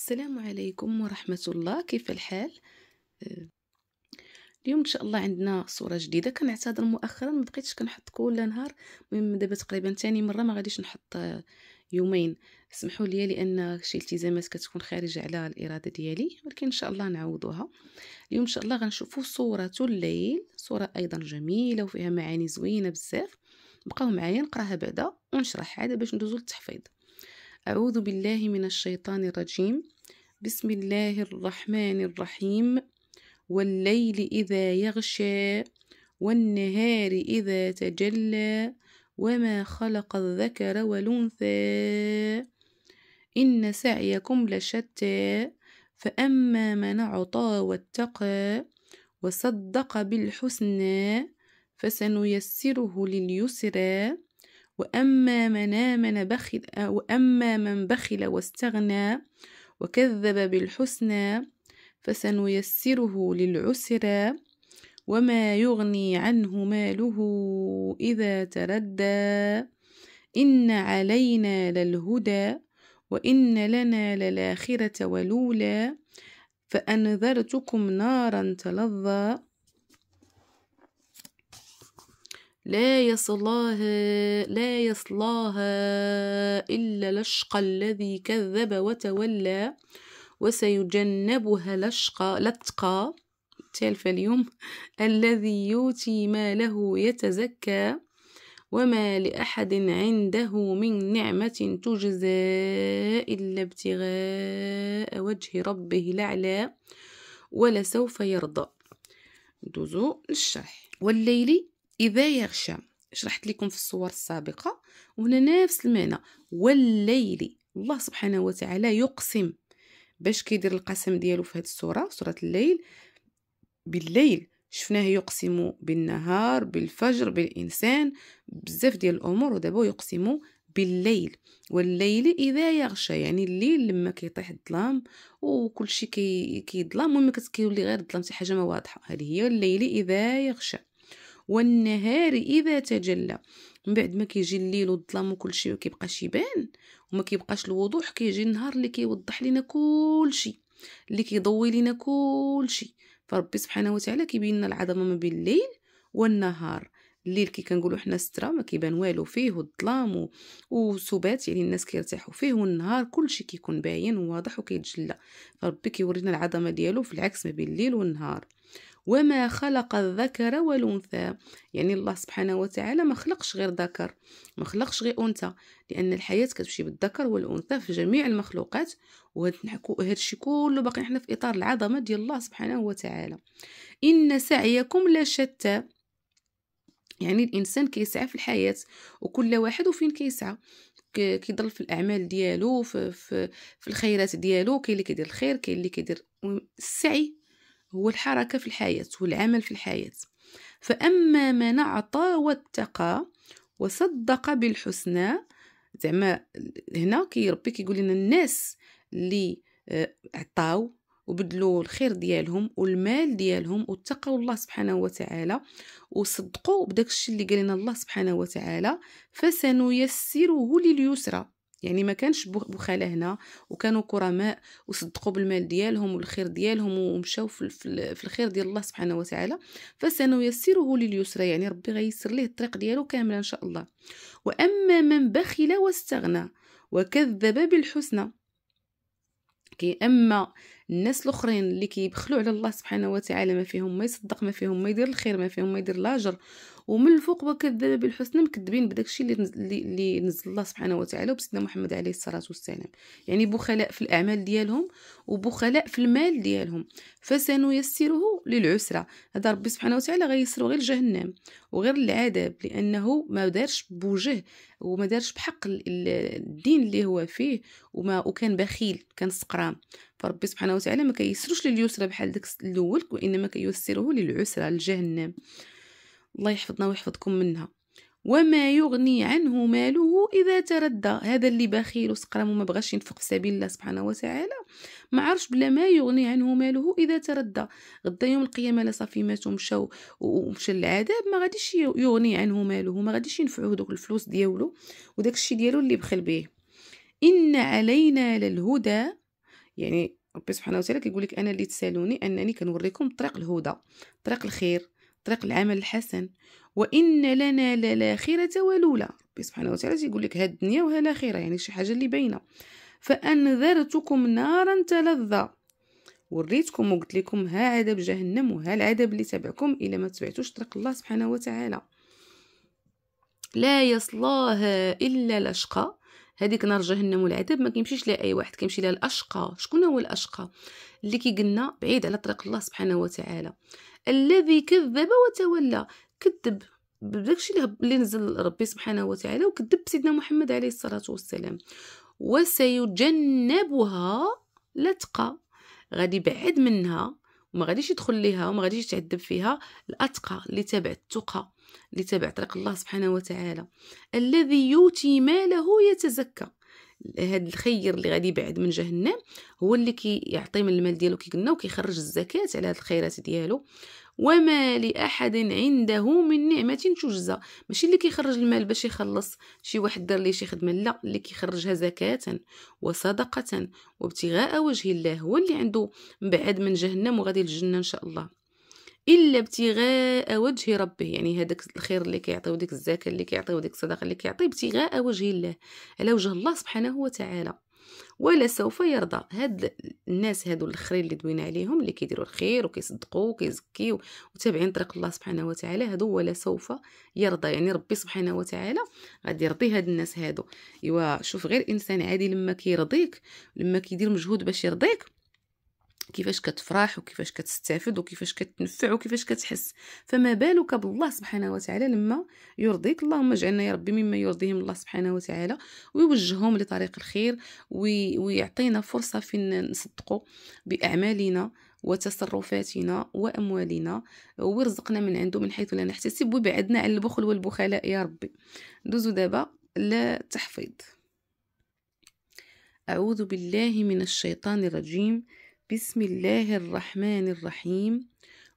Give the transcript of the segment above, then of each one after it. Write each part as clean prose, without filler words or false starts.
السلام عليكم ورحمة الله، كيف الحال؟ اليوم إن شاء الله عندنا صورة جديدة. كنعتذر مؤخرا ما بقيتش كنحط كل نهار، المهم دابا تقريبا تاني مرة ما غاديش نحط يومين. اسمحوا لي لأن شي التزامات كتكون خارجة على الإرادة ديالي، ولكن إن شاء الله نعوضوها. اليوم إن شاء الله غنشوفوا صورة الليل، صورة أيضا جميلة وفيها معاني زوينة بزاف. بقاو معايا نقراها بعدا ونشرحها عاد باش ندوزو للتحفيظ. أعوذ بالله من الشيطان الرجيم. بسم الله الرحمن الرحيم. والليل إذا يغشى والنهار إذا تجلى وما خلق الذكر والأنثى إن سعيكم لشتى فأما من أعطى واتقى وصدق بالحسنى فسنيسره لليسرى وأما من بخل واستغنى وكذب بالحسنى فسنيسره للعسرى وما يغني عنه ماله إذا تردى إن علينا للهدى وإن لنا للآخرة والأولى فأنذرتكم نارا تلظى لا يصلاها إلا الأشقى الذي كذب وتولى وسيجنبها الأتقى تالفة اليوم الذي يؤتي ماله يتزكى وما لأحد عنده من نعمة تجزى إلا ابتغاء وجه ربه الأعلى ولسوف يرضى. ندوزو للشرح. والليل إذا يغشى شرحت لكم في الصور السابقة، وهنا نفس المعنى. والليل الله سبحانه وتعالى يقسم. باش كيدير القسم ديالو في هذه السورة، سورة الليل، بالليل شفناه يقسم بالنهار، بالفجر، بالإنسان، بزاف ديال الأمور، ودابا يقسم بالليل. والليل إذا يغشى يعني الليل لما كيطيح الظلام وكل شيء كيظلم، المهم كيولي غير الظلام، شي حاجة ما واضحة. هذه هي الليل إذا يغشى. والنهار إذا تجلى، من بعد ما كيجي الليل والظلام وكل شيء كيبقاش يبان وما كيبقاش الوضوح، كيجي النهار اللي كيوضح لنا كل شيء، اللي كيضوي لنا كل شيء. فربي سبحانه وتعالى كيبين لنا العظمه ما بين الليل والنهار. الليل كي كنقولوا حنا سترة ما كيبان والو فيه، والظلام وسبات يعني الناس كيرتاحوا فيه، والنهار كل شيء كيكون باين وواضح وكيتجلى. فربي كيورينا العظمه ديالو في العكس ما بين الليل والنهار. وما خلق الذكر والأنثى، يعني الله سبحانه وتعالى ما خلقش غير ذكر، ما خلقش غير أنثى، لأن الحياة كتمشي بالذكر والأنثى في جميع المخلوقات. وهذا الشيء كله باقي احنا في إطار العظمة ديال الله سبحانه وتعالى. إن سعيكم لشتى، يعني الإنسان كيسعى في الحياة، وكل واحد وفين كيسعى، كيضل في الأعمال ديالو، في الخيرات ديالو. كاين اللي كيدير الخير، كاين اللي كيدير السعي هو الحركة في الحياة والعمل في الحياة. فأما من أعطى واتقى وصدق بالحسنى، زعما هنا ربي كيقول لنا الناس اللي عطاو وبدلوا الخير ديالهم والمال ديالهم واتقوا الله سبحانه وتعالى وصدقوا بداك الشيء اللي قال لنا الله سبحانه وتعالى، فسنيسره لليسرى. يعني ما كانش بخاله هنا، وكانوا كرماء وصدقوا بالمال ديالهم والخير ديالهم ومشاو في الخير ديال الله سبحانه وتعالى. فسنيسره لليسرى، يعني ربي غيسر ليه الطريق ديالو كامله ان شاء الله. واما من بخل واستغنى وكذب بالحسنى، اما الناس الاخرين اللي كيبخلوا على الله سبحانه وتعالى، ما فيهم ما يصدق، ما فيهم ما يدير الخير، ما فيهم ما يدير الاجر، ومن الفوق وكذب بالحسنى، مكذبين بداك الشيء اللي نزل الله سبحانه وتعالى وبسيدنا محمد عليه الصلاه والسلام. يعني بخلاء في الاعمال ديالهم وبخلاء في المال ديالهم. فسنيسره للعسرى، هذا ربي سبحانه وتعالى غيسروا غير جهنم وغير العذاب، لانه ما دارش بوجه وما دارش بحق الدين اللي هو فيه، وكان بخيل، كان سقرام. فربي سبحانه وتعالى ما كيسروش لليسرى بحال داك الاول، وانما كيسره للعسرى، لجهنم. الله يحفظنا ويحفظكم منها. وما يغني عنه ماله اذا تردى، هذا اللي بخيل وسقرام وما بغاش ينفق في سبيل الله سبحانه وتعالى، ما عرفش بلا ما يغني عنه ماله اذا تردى. غدا يوم القيامه لا صافي ماتوا ومشى للعذاب، ما غاديش يغني عنه ماله، ما غاديش ينفعوه دوك الفلوس ديالو وداك الشيء ديالو اللي بخل به. ان علينا للهدى، يعني ربي سبحانه وتعالى كيقول لك انا اللي تسالوني انني كنوريكم طريق الهدى، طريق الخير، طريق العمل الحسن. وان لنا للاخره والاولى. ربي سبحانه وتعالى تيقول لك هاد الدنيا وها الاخره، يعني شي حاجه اللي باينه. فانذرتكم نارا تلظى، وريتكم وقلت لكم ها عذاب جهنم وها العذاب اللي تبعكم الا ما تبعتوش طريق الله سبحانه وتعالى. لا يصلاها الا الاشقى. هذيك نار جهنم والعذاب ما كيمشيش لها اي واحد، كيمشي لها الاشقى. شكون هو الاشقى؟ اللي كيقلنا بعيد على طريق الله سبحانه وتعالى، الذي كذب وتولى. كذب بداكشي اللي نزل ربي سبحانه وتعالى، وكذب سيدنا محمد عليه الصلاه والسلام. وسيجنبها الاتقى، غادي يبعد منها وما غاديش يدخل ليها وما غاديش يتعذب فيها الاتقى، اللي تابع التقى، اللي تابع طريق الله سبحانه وتعالى. الذي يؤتي ماله يتزكى. هاد الخير اللي غادي يبعد من جهنم هو اللي كيعطي من المال ديالو كي قلنا، وكيخرج الزكاه على هاد الخيرات ديالو. وما لاحد عنده من نعمه تجزى. ماشي اللي كيخرج المال باش يخلص شي واحد دار ليه شي خدمه، لا، اللي كيخرجها زكاه وصدقه وابتغاء وجه الله هو اللي عنده مبعد من جهنم وغادي للجنه ان شاء الله. الا ابتغاء وجه ربه، يعني هذاك الخير اللي كيعطيو، ديك الزكاه اللي كيعطيو، ديك الصدقه اللي كيعطي ابتغاء وجه الله، على وجه الله سبحانه وتعالى. ولا سوف يرضى. هاد الناس هادو الاخرين اللي دوينا عليهم، اللي كيديروا الخير وكيصدقوا وكيزكيو وتابعين طريق الله سبحانه وتعالى، هادو ولا سوف يرضى، يعني ربي سبحانه وتعالى غادي يرضي هاد الناس هادو. ايوا شوف غير انسان عادي لما كيرضيك، لما كيدير مجهود باش يرضيك، كيفاش كتفرح وكيفاش كتستافد وكيفاش كتنفع وكيفاش كتحس، فما بالك بالله سبحانه وتعالى لما يرضيك. اللهم اجعلنا يا ربي مما يرضيهم الله سبحانه وتعالى، ويوجههم لطريق الخير، ويعطينا فرصة فين نصدقوا بأعمالنا وتصرفاتنا وأموالنا، ويرزقنا من عنده من حيث لا نحتسب، ويبعدنا عن البخل والبخلاء يا ربي. ندوزو دابا للتحفيظ. أعوذ بالله من الشيطان الرجيم. بسم الله الرحمن الرحيم.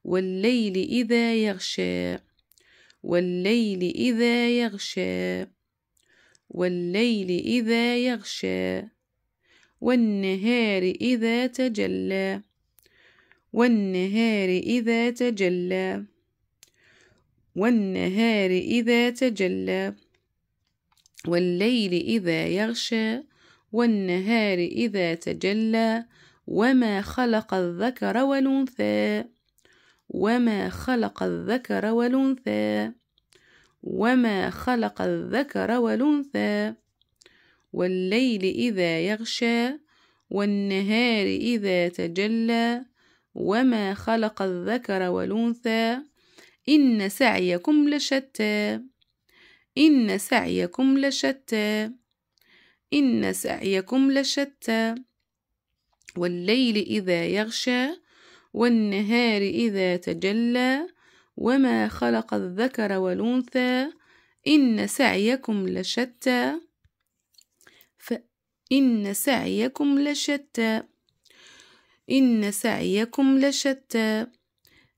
والليل إذا يغشى، والليل إذا يغشى، والليل إذا يغشى، والنهار إذا تجلى، والنهار إذا تجلى، والنهار إذا تجلى، والليل إذا يغشى، والنهار إذا تجلى، وما خلق الذكر والأنثى، وما خلق الذكر والأنثى، وما خلق الذكر والأنثى، والليل إذا يغشى، والنهار إذا تجلى، وما خلق الذكر والأنثى، إن سعيكم لشتى، إن سعيكم لشتى، إن سعيكم لشتى، والليل إذا يغشى، والنهار إذا تجلى، وما خلق الذكر والأنثى، إن سعيكم لشتى، فإن سعيكم لشتى، إن سعيكم لشتى،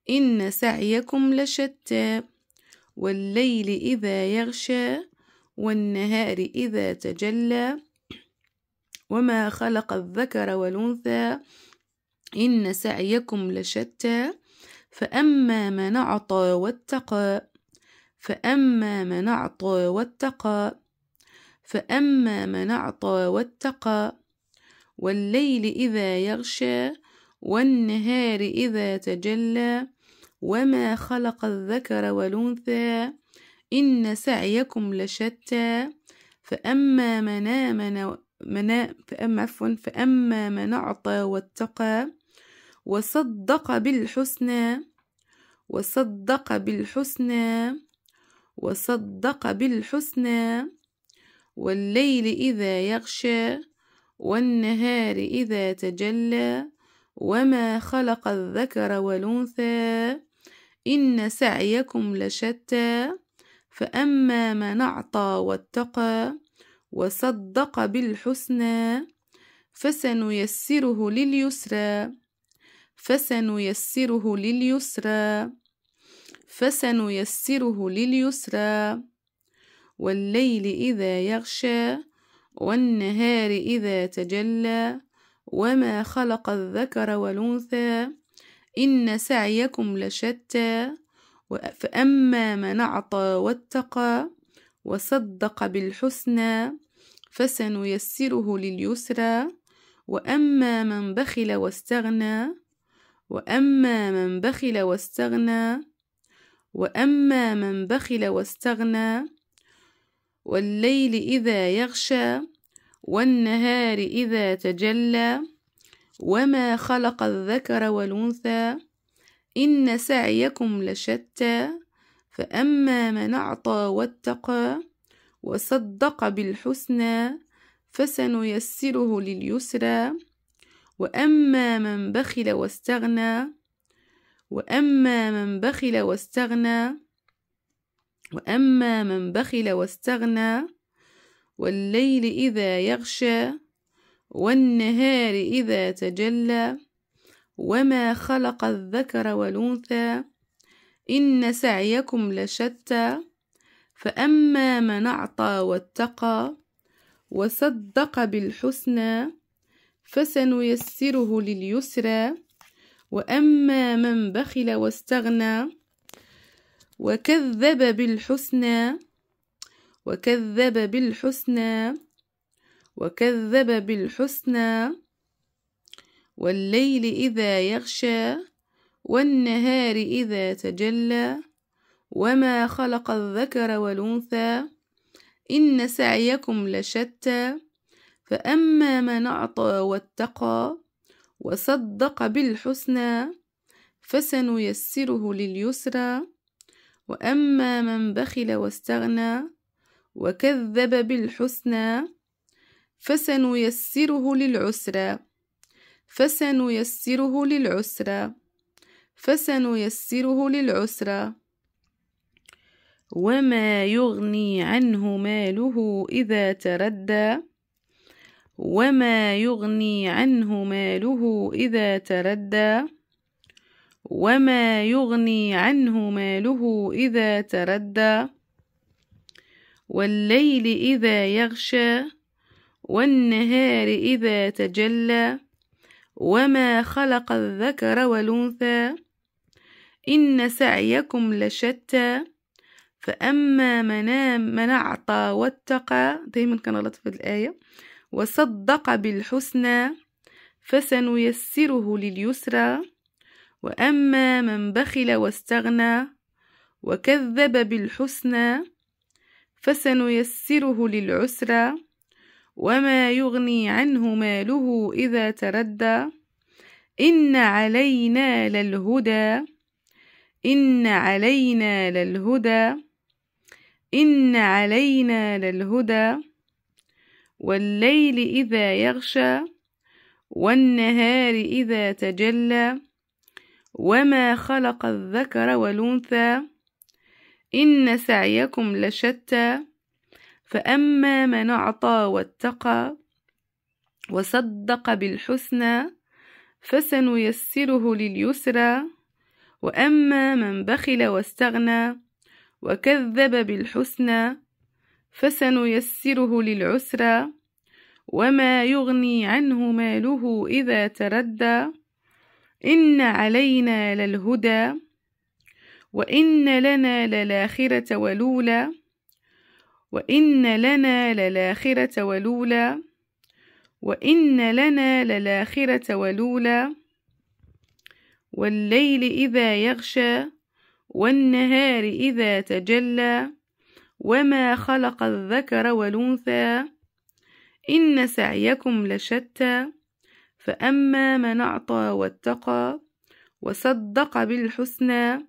إن سعيكم لشتى، والليل إذا يغشى، والنهار إذا تجلى، وما خلق الذكر والأنثى، إن سعيكم لشتى، فأما من أعطى واتقى، فأما من أعطى واتقى، فأما من أعطى واتقى، والليل إذا يغشى، والنهار إذا تجلى، وما خلق الذكر والأنثى، إن سعيكم لشتى، فأما من آمن فأما من أعطى واتقى وصدق بالحسنى، وصدق بالحسنى، وصدق بالحسنى، والليل إذا يغشى، والنهار إذا تجلى، وما خلق الذكر والأنثى، إن سعيكم لشتى، فأما من أعطى واتقى وصدق بالحسنى، فسنيسره لليسرى، فسنيسره لليسرى، فسنيسره لليسرى، والليل إذا يغشى، والنهار إذا تجلى، وما خلق الذكر والأنثى إن سعيكم لشتى فأما من أعطى واتقى وصدق بالحسنى فسنيسره لليسرى وأما من بخل واستغنى وأما من بخل واستغنى وأما من بخل واستغنى والليل إذا يغشى والنهار إذا تجلى وما خلق الذكر والأنثى إن سعيكم لشتى فأما من أعطى واتقى وصدق بالحسنى فسنيسره لليسرى وأما من بخل واستغنى وأما من بخل واستغنى وأما من بخل واستغنى والليل إذا يغشى والنهار إذا تجلى وما خلق الذكر والأنثى إن سعيكم لشتى فأما من أعطى واتقى وصدق بالحسنى فسنيسره لليسرى وأما من بخل واستغنى وكذب بالحسنى وكذب بالحسنى والليل إذا يغشى والنهار إذا تجلى وما خلق الذكر والأنثى إن سعيكم لشتى فأما من أعطى واتقى وصدق بالحسنى فسنيسره لليسرى وأما من بخل واستغنى وكذب بالحسنى فسنيسره للعسرى وما يغني عنه ماله إذا تردى وما يغني عنه ماله إذا تردى وما يغني عنه ماله إذا تردى والليل إذا يغشى والنهار إذا تجلى وما خلق الذكر والأنثى إن سعيكم لشتى فأما من أعطى واتقى دايما كان غلط في الآية وصدق بالحسنى فسنيسره لليسرى وأما من بخل واستغنى وكذب بالحسنى فسنيسره للعسرى وما يغني عنه ماله إذا تردى إن علينا للهدى إن علينا للهدى والليل إذا يغشى والنهار إذا تجلى وما خلق الذكر والأنثى إن سعيكم لشتى فأما من أعطى واتقى وصدق بالحسنى فسنيسره لليسرى وأما من بخل واستغنى وكذب بالحسنى فسنيسره للعسرى وما يغني عنه ماله إذا تردى إن علينا للهدى وإن لنا للآخرة والأولى وإن لنا للآخرة والأولى وإن لنا للآخرة والأولى والليل إذا يغشى والنهار إذا تجلى وما خلق الذكر والأنثى إن سعيكم لشتى فأما من أعطى واتقى وصدق بالحسنى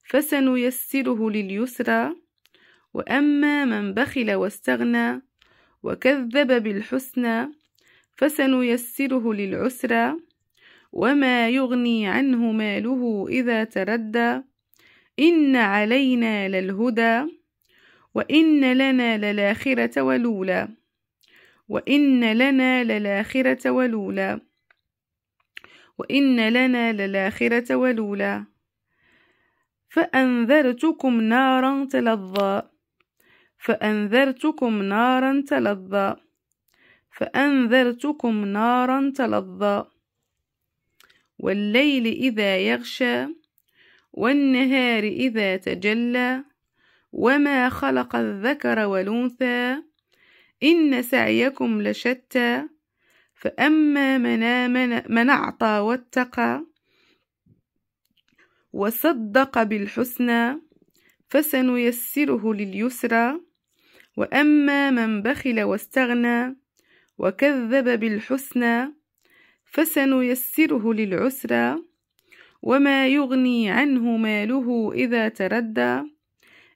فسنيسره لليسرى وأما من بخل واستغنى وكذب بالحسنى فسنيسره للعسرى وما يغني عنه ماله إذا تردى إن علينا للهدى وإن لنا للآخرة والأولى وإن لنا للآخرة والأولى وإن لنا للآخرة والأولى فأنذرتكم نارا تلظى فأنذرتكم نارا تلظى والليل إذا يغشى والنهار إذا تجلى وما خلق الذكر والأنثى إن سعيكم لشتى فأما من أعطى واتقى وصدق بالحسنى فسنيسره لليسرى وأما من بخل واستغنى وكذب بالحسنى فسنيسره للعسرى وما يغني عنه ماله إذا تردى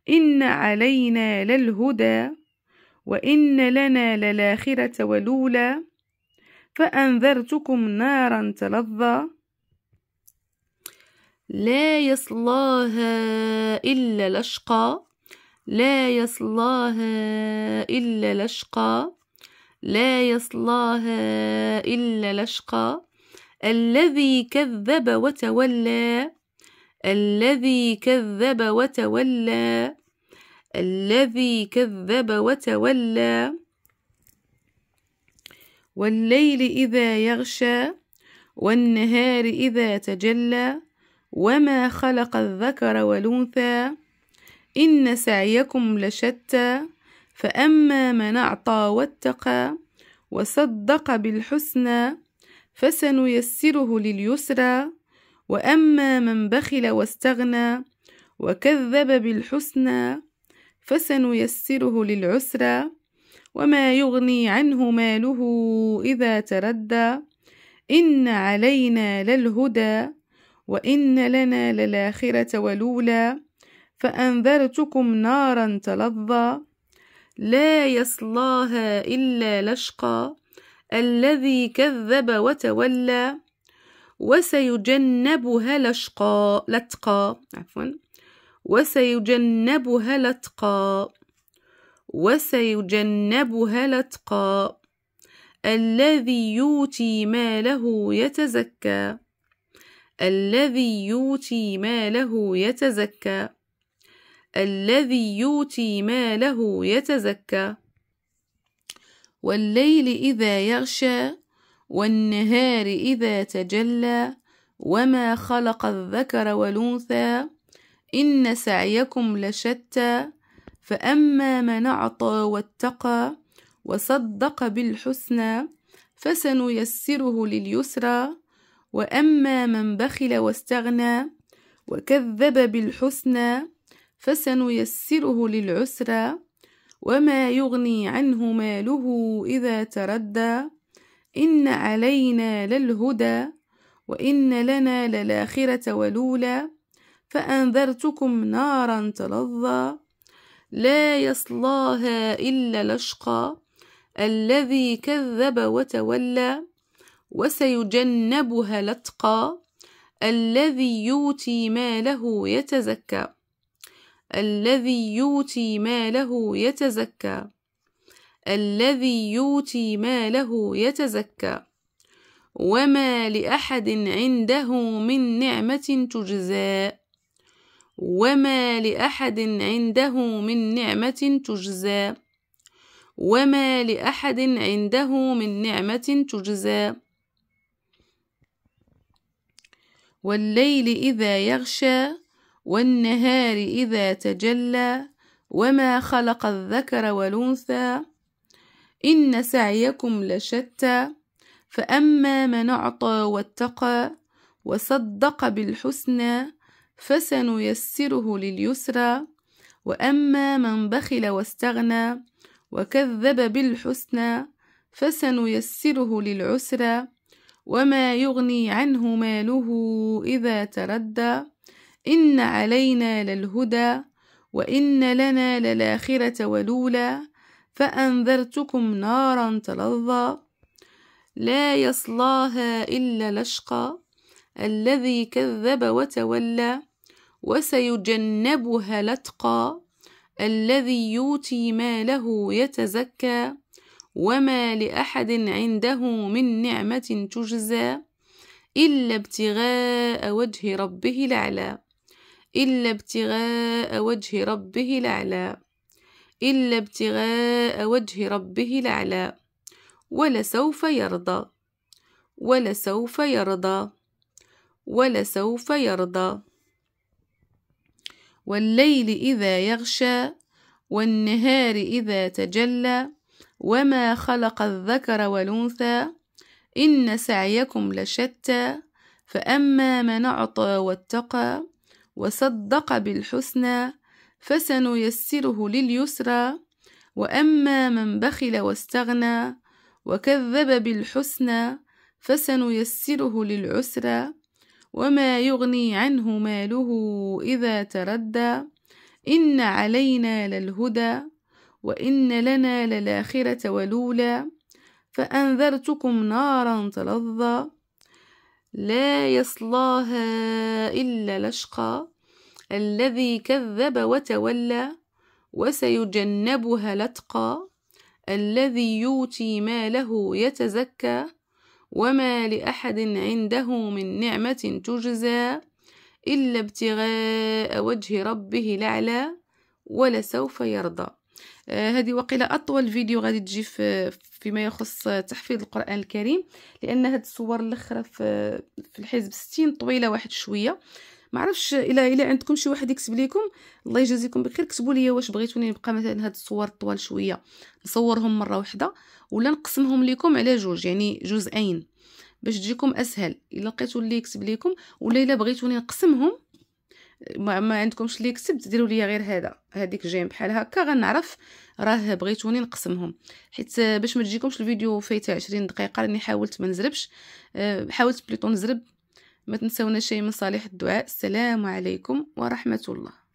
إن علينا للهدى وإن لنا للآخرة والأولى فأنذرتكم نارا تلظى لا يصلاها إلا الأشقى لا يصلاها إلا الأشقى لا يصلاها إلا الأشقى الذي كذب وتولى الذي كذب وتولى الذي كذب وتولى والليل إذا يغشى والنهار إذا تجلى وما خلق الذكر والأنثى إن سعيكم لشتى فأما من أعطى واتقى وصدق بالحسنى فسنيسره لليسرى وأما من بخل واستغنى وكذب بالحسنى فسنيسره للعسرى وما يغني عنه ماله إذا تردى إن علينا للهدى وإن لنا للآخرة والأولى فأنذرتكم نارا تلظى لا يصلاها إلا الأشقى الذي كذب وتولى وسيجنبها الأتقى وسيجنبها الأتقى وسيجنبها الأتقى الذي يؤتي ماله يتزكى الذي يؤتي ماله يتزكى الذي يؤتي ماله يتزكى والليل إذا يغشى والنهار إذا تجلى وما خلق الذكر والأنثى إن سعيكم لشتى فأما من أعطى واتقى وصدق بالحسنى فسنيسره لليسرى وأما من بخل واستغنى وكذب بالحسنى فسنيسره للعسرى وما يغني عنه ماله إذا تردى إن علينا للهدى وإن لنا للآخرة والأولى فأنذرتكم نارا تلظى لا يصلاها إلا الأشقى الذي كذب وتولى وسيجنبها الأتقى الذي يؤتي ماله يتزكى الذي يؤتي ماله يتزكى الذي يؤتي ماله يتزكى وما لأحد عنده من نعمة تجزى وما لأحد عنده من نعمة تجزى وما لأحد عنده من نعمة تجزى والليل إذا يغشى والنهار إذا تجلى وما خلق الذكر والأنثى إن سعيكم لشتى فأما من أعطى واتقى وصدق بالحسنى فسنيسره لليسرى وأما من بخل واستغنى وكذب بالحسنى فسنيسره للعسرى وما يغني عنه ماله إذا تردى إن علينا للهدى وإن لنا للآخرة والأولى فأنذرتكم نارا تلظى لا يصلاها إلا الأشقى الذي كذب وتولى وسيجنبها الأتقى الذي يؤتي ماله يتزكى وما لأحد عنده من نعمة تجزى إلا ابتغاء وجه ربه الأعلى إلا ابتغاء وجه ربه الأعلى إلا ابتغاء وجه ربه الأعلى ولسوف يرضى ولسوف يرضى ولسوف يرضى. والليل إذا يغشى والنهار إذا تجلى وما خلق الذكر والأنثى إن سعيكم لشتى فأما من أعطى واتقى وصدق بالحسنى فسنيسره لليسرى وأما من بخل واستغنى وكذب بالحسنى فسنيسره للعسرى وما يغني عنه ماله إذا تردى إن علينا للهدى وإن لنا للآخرة والأولى فأنذرتكم نارا تلظى لا يصلاها إلا الأشقى الذي كذب وتولى وسيجنبها الأتقى الذي يؤتي ماله يتزكى وما لأحد عنده من نعمة تجزى إلا ابتغاء وجه ربه الأعلى ولسوف يرضى. هذه وقيلة أطول فيديو غادي تجي فيما يخص تحفيظ القرآن الكريم، لأن هاد الصور الأخرى في الحزب 60 طويلة واحد شوية. ما عرفش إلا عندكم شي واحد يكتب لكم الله يجازيكم بخير، كتبوا لي واش بغيتوني نبقى مثلا هاد الصور طوال شوية نصورهم مرة واحدة ولا نقسمهم لكم على جوج، يعني جزئين باش تجيكم اسهل. الا لقيتوا اللي يكتب لكم ولا الا بغيتوني نقسمهم ما عندكمش اللي يكتب ديروا لي غير هذيك جيم بحال هكا غنعرف راه بغيتوني نقسمهم، حيت باش ما تجيكمش الفيديو فايته 20 دقيقه راني حاولت ما نزربش، حاولت بليطو نزرب. ما تنسوناش شيء من صالح الدعاء. السلام عليكم ورحمه الله.